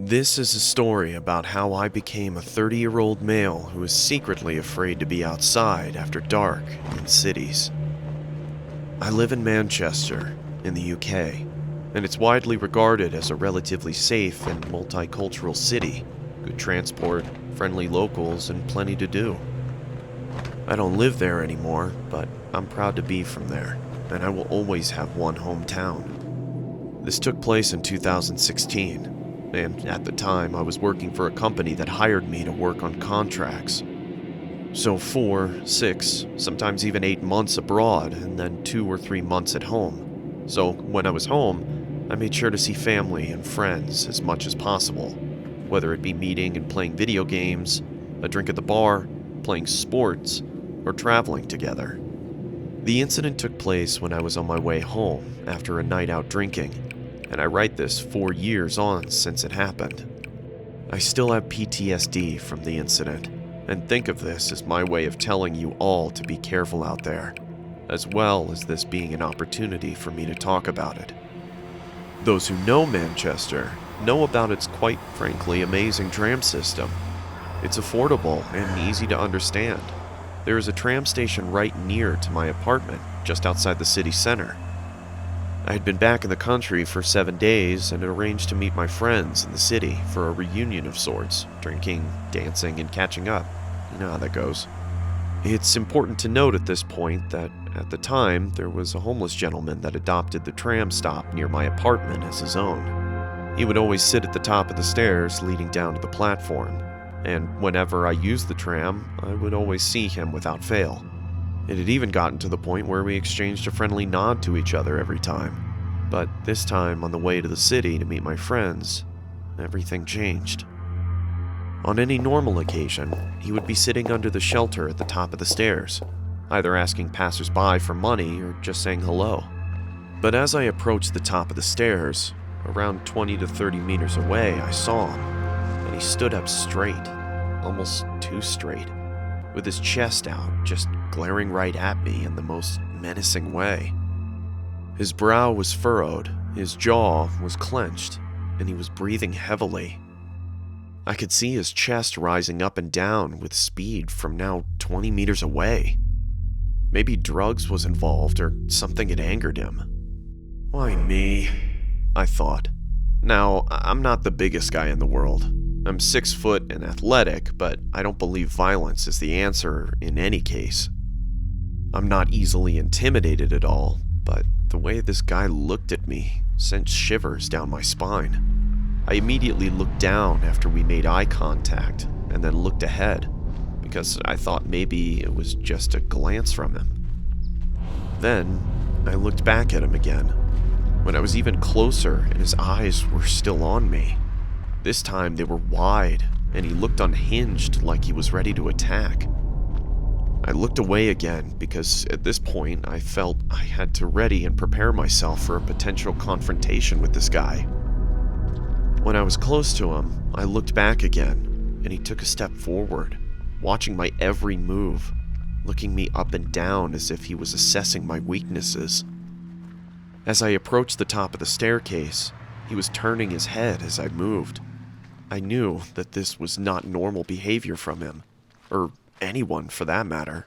This is a story about how I became a 30-year-old male who is secretly afraid to be outside after dark in cities. I live in Manchester, in the UK, and it's widely regarded as a relatively safe and multicultural city, good transport, friendly locals, and plenty to do. I don't live there anymore, but I'm proud to be from there, and I will always have one hometown. This took place in 2016. And at the time, I was working for a company that hired me to work on contracts. So 4, 6, sometimes even 8 months abroad, and then 2 or 3 months at home. So when I was home, I made sure to see family and friends as much as possible, whether it be meeting and playing video games, a drink at the bar, playing sports, or traveling together. The incident took place when I was on my way home after a night out drinking, and I write this 4 years on since it happened. I still have PTSD from the incident, and think of this as my way of telling you all to be careful out there, as well as this being an opportunity for me to talk about it. Those who know Manchester know about its quite frankly amazing tram system. It's affordable and easy to understand. There is a tram station right near to my apartment, just outside the city center. I had been back in the country for 7 days and had arranged to meet my friends in the city for a reunion of sorts, drinking, dancing, and catching up. You know how that goes. It's important to note at this point that at the time there was a homeless gentleman that adopted the tram stop near my apartment as his own. He would always sit at the top of the stairs leading down to the platform, and whenever I used the tram, I would always see him without fail. It had even gotten to the point where we exchanged a friendly nod to each other every time. But this time, on the way to the city to meet my friends, everything changed. On any normal occasion, he would be sitting under the shelter at the top of the stairs, either asking passersby for money or just saying hello. But as I approached the top of the stairs, around 20 to 30 meters away, I saw him, and he stood up straight, almost too straight, with his chest out, just glaring right at me in the most menacing way. His brow was furrowed, his jaw was clenched, and he was breathing heavily. I could see his chest rising up and down with speed from now 20 meters away. Maybe drugs was involved or something had angered him. Why me? I thought. Now, I'm not the biggest guy in the world. I'm 6 foot and athletic, but I don't believe violence is the answer in any case. I'm not easily intimidated at all, but the way this guy looked at me sent shivers down my spine. I immediately looked down after we made eye contact, and then looked ahead, because I thought maybe it was just a glance from him. Then, I looked back at him again, when I was even closer and his eyes were still on me. This time they were wide, and he looked unhinged like he was ready to attack. I looked away again because at this point I felt I had to ready and prepare myself for a potential confrontation with this guy. When I was close to him, I looked back again, and he took a step forward, watching my every move, looking me up and down as if he was assessing my weaknesses. As I approached the top of the staircase, he was turning his head as I moved. I knew that this was not normal behavior from him, or anyone for that matter.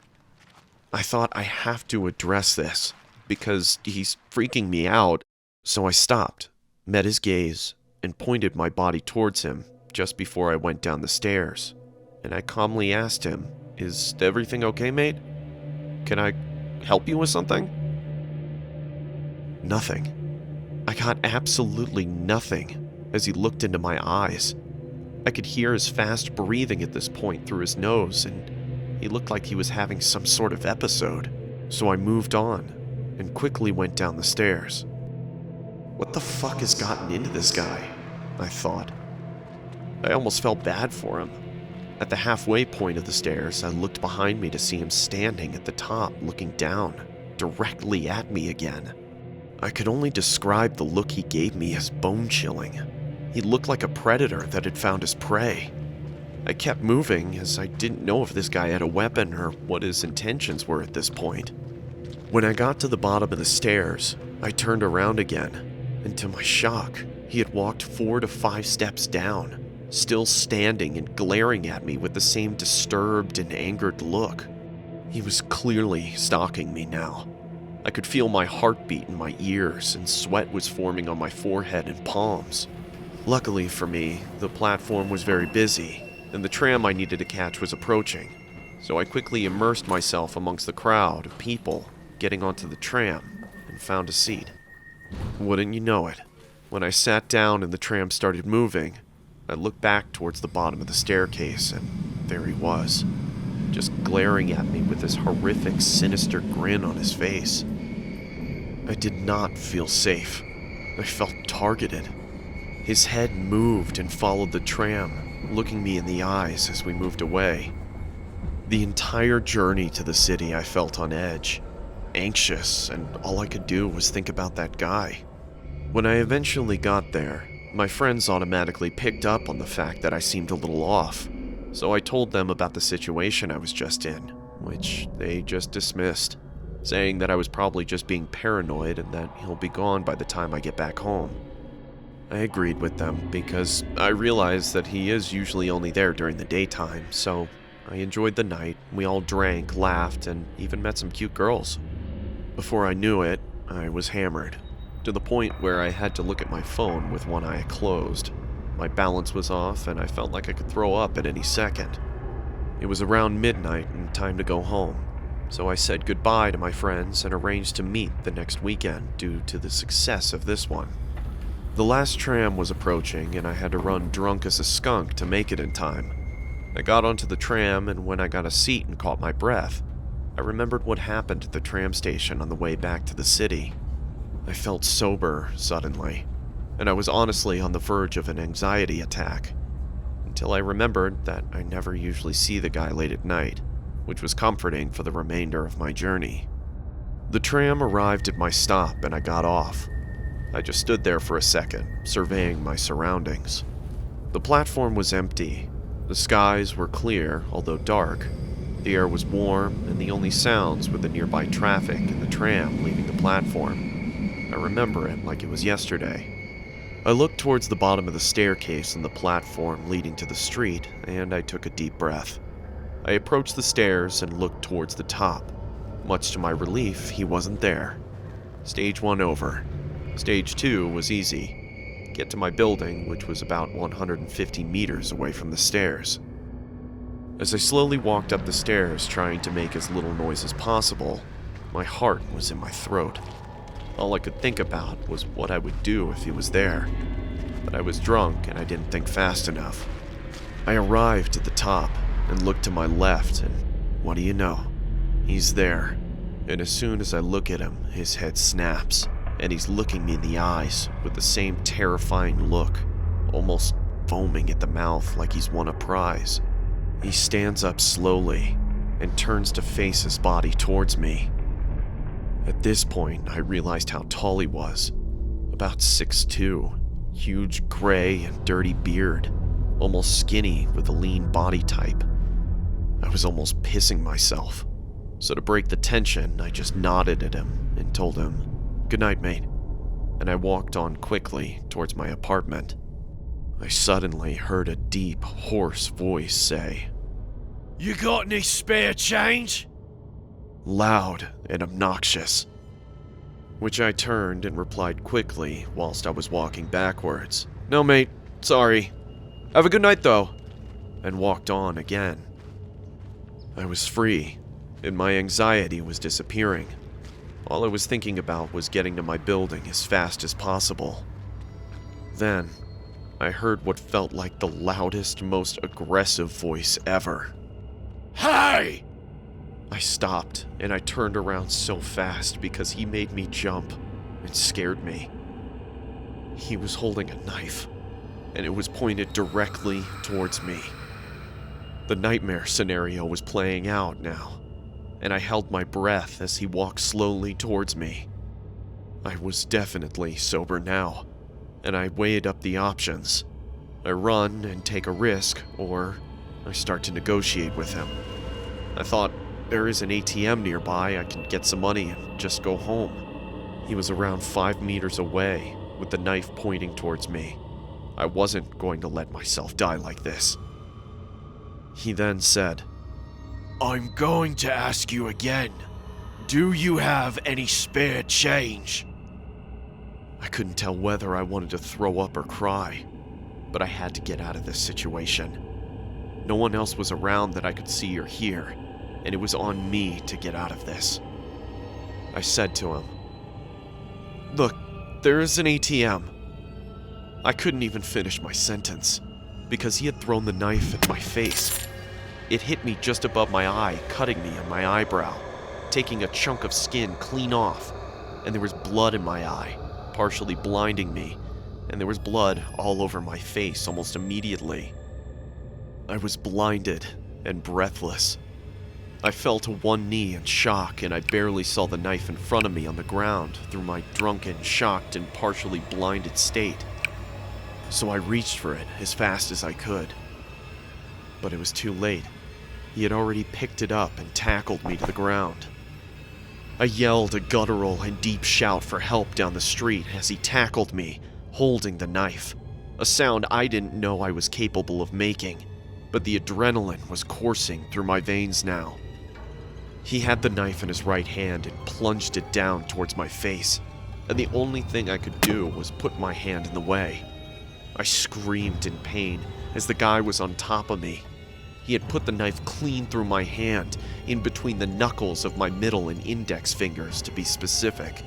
I thought I have to address this, because he's freaking me out, so I stopped, met his gaze, and pointed my body towards him just before I went down the stairs, and I calmly asked him, "Is everything okay, mate? Can I help you with something?" Nothing. I got absolutely nothing as he looked into my eyes. I could hear his fast breathing at this point through his nose, and he looked like he was having some sort of episode. So I moved on and quickly went down the stairs. What the fuck has gotten into this guy? I thought. I almost felt bad for him. At the halfway point of the stairs, I looked behind me to see him standing at the top, looking down, directly at me again. I could only describe the look he gave me as bone-chilling. He looked like a predator that had found his prey. I kept moving as I didn't know if this guy had a weapon or what his intentions were at this point. When I got to the bottom of the stairs, I turned around again, and to my shock, He had walked 4 to 5 steps down, still standing and glaring at me with the same disturbed and angered look. He was clearly stalking me now. I could feel my heartbeat in my ears, and sweat was forming on my forehead and palms. Luckily for me, the platform was very busy, and the tram I needed to catch was approaching, so I quickly immersed myself amongst the crowd of people getting onto the tram and found a seat. Wouldn't you know it, when I sat down and the tram started moving, I looked back towards the bottom of the staircase, and there he was, just glaring at me with this horrific, sinister grin on his face. I did not feel safe. I felt targeted. His head moved and followed the tram, looking me in the eyes as we moved away. The entire journey to the city I felt on edge, anxious, and all I could do was think about that guy. When I eventually got there, my friends automatically picked up on the fact that I seemed a little off, so I told them about the situation I was just in, which they just dismissed, saying that I was probably just being paranoid and that he'll be gone by the time I get back home. I agreed with them because I realized that he is usually only there during the daytime, so I enjoyed the night. We all drank, laughed, and even met some cute girls. Before I knew it, I was hammered, to the point where I had to look at my phone with one eye closed. My balance was off, and I felt like I could throw up at any second. It was around midnight and time to go home, so I said goodbye to my friends and arranged to meet the next weekend due to the success of this one. The last tram was approaching, and I had to run drunk as a skunk to make it in time. I got onto the tram, and when I got a seat and caught my breath, I remembered what happened at the tram station on the way back to the city. I felt sober suddenly, and I was honestly on the verge of an anxiety attack, until I remembered that I never usually see the guy late at night, which was comforting for the remainder of my journey. The tram arrived at my stop, and I got off. I just stood there for a second, surveying my surroundings. The platform was empty. The skies were clear, although dark. The air was warm, and the only sounds were the nearby traffic and the tram leaving the platform. I remember it like it was yesterday. I looked towards the bottom of the staircase on the platform leading to the street, and I took a deep breath. I approached the stairs and looked towards the top. Much to my relief, he wasn't there. Stage 1 over. Stage 2 was easy. Get to my building, which was about 150 meters away from the stairs. As I slowly walked up the stairs, trying to make as little noise as possible, my heart was in my throat. All I could think about was what I would do if he was there. But I was drunk and I didn't think fast enough. I arrived at the top and looked to my left, and what do you know? He's there. And as soon as I look at him, his head snaps, and he's looking me in the eyes with the same terrifying look, almost foaming at the mouth like he's won a prize. He stands up slowly and turns to face his body towards me. At this point, I realized how tall he was. About 6'2", huge gray and dirty beard, almost skinny with a lean body type. I was almost pissing myself. So to break the tension, I just nodded at him and told him, "Good night, mate," and I walked on quickly towards my apartment. I suddenly heard a deep, hoarse voice say, "You got any spare change?" Loud and obnoxious. Which I turned and replied quickly whilst I was walking backwards. "No, mate, sorry. Have a good night, though," and walked on again. I was free, and my anxiety was disappearing. All I was thinking about was getting to my building as fast as possible. Then, I heard what felt like the loudest, most aggressive voice ever. "Hey!" I stopped, and I turned around so fast because he made me jump and scared me. He was holding a knife, and it was pointed directly towards me. The nightmare scenario was playing out now, and I held my breath as he walked slowly towards me. I was definitely sober now, and I weighed up the options. I run and take a risk, or I start to negotiate with him. I thought, there is an ATM nearby, I can get some money and just go home. He was around 5 meters away, with the knife pointing towards me. I wasn't going to let myself die like this. He then said, "I'm going to ask you again. Do you have any spare change?" I couldn't tell whether I wanted to throw up or cry, but I had to get out of this situation. No one else was around that I could see or hear, and it was on me to get out of this. I said to him, "Look, there is an ATM." I couldn't even finish my sentence, because he had thrown the knife at my face. It hit me just above my eye, cutting me on my eyebrow, taking a chunk of skin clean off, and there was blood in my eye, partially blinding me, and there was blood all over my face almost immediately. I was blinded and breathless. I fell to one knee in shock, and I barely saw the knife in front of me on the ground through my drunken, shocked, and partially blinded state. So I reached for it as fast as I could. But it was too late. He had already picked it up and tackled me to the ground. I yelled a guttural and deep shout for help down the street as he tackled me, holding the knife, a sound I didn't know I was capable of making, but the adrenaline was coursing through my veins now. He had the knife in his right hand and plunged it down towards my face, and the only thing I could do was put my hand in the way. I screamed in pain as the guy was on top of me. He had put the knife clean through my hand, in between the knuckles of my middle and index fingers to be specific.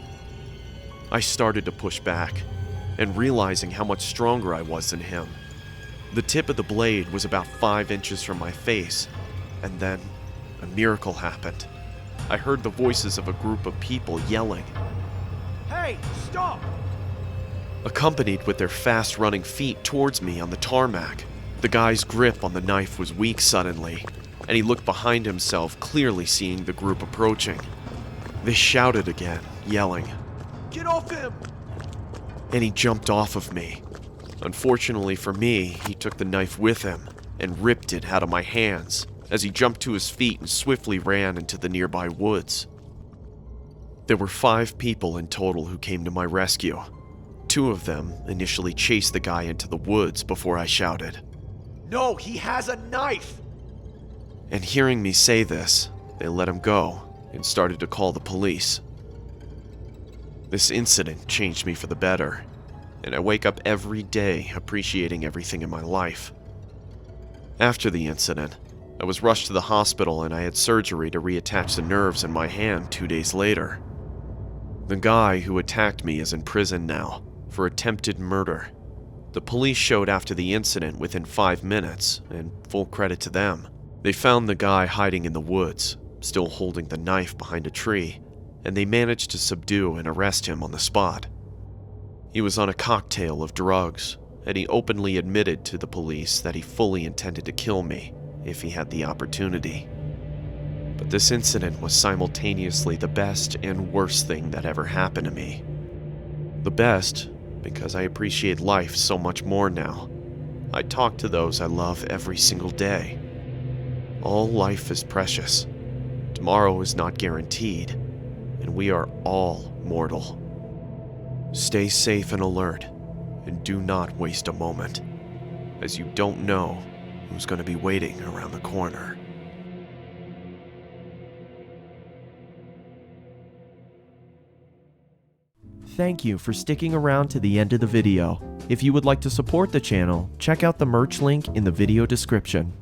I started to push back, and realizing how much stronger I was than him. The tip of the blade was about 5 inches from my face, and then a miracle happened. I heard the voices of a group of people yelling, "Hey, stop!" accompanied with their fast-running feet towards me on the tarmac. The guy's grip on the knife was weak suddenly, and he looked behind himself, clearly seeing the group approaching. They shouted again, yelling, "Get off him!" And he jumped off of me. Unfortunately for me, he took the knife with him and ripped it out of my hands as he jumped to his feet and swiftly ran into the nearby woods. There were 5 people in total who came to my rescue. 2 of them initially chased the guy into the woods before I shouted, "No, he has a knife!" And hearing me say this, they let him go and started to call the police. This incident changed me for the better, and I wake up every day appreciating everything in my life. After the incident, I was rushed to the hospital and I had surgery to reattach the nerves in my hand 2 days later. The guy who attacked me is in prison now for attempted murder. The police showed after the incident within 5 minutes, and full credit to them. They found the guy hiding in the woods, still holding the knife behind a tree, and they managed to subdue and arrest him on the spot. He was on a cocktail of drugs, and he openly admitted to the police that he fully intended to kill me if he had the opportunity. But this incident was simultaneously the best and worst thing that ever happened to me. The best, because I appreciate life so much more now. I talk to those I love every single day. All life is precious. Tomorrow is not guaranteed, and we are all mortal. Stay safe and alert, and do not waste a moment, as you don't know who's going to be waiting around the corner. Thank you for sticking around to the end of the video. If you would like to support the channel, check out the merch link in the video description.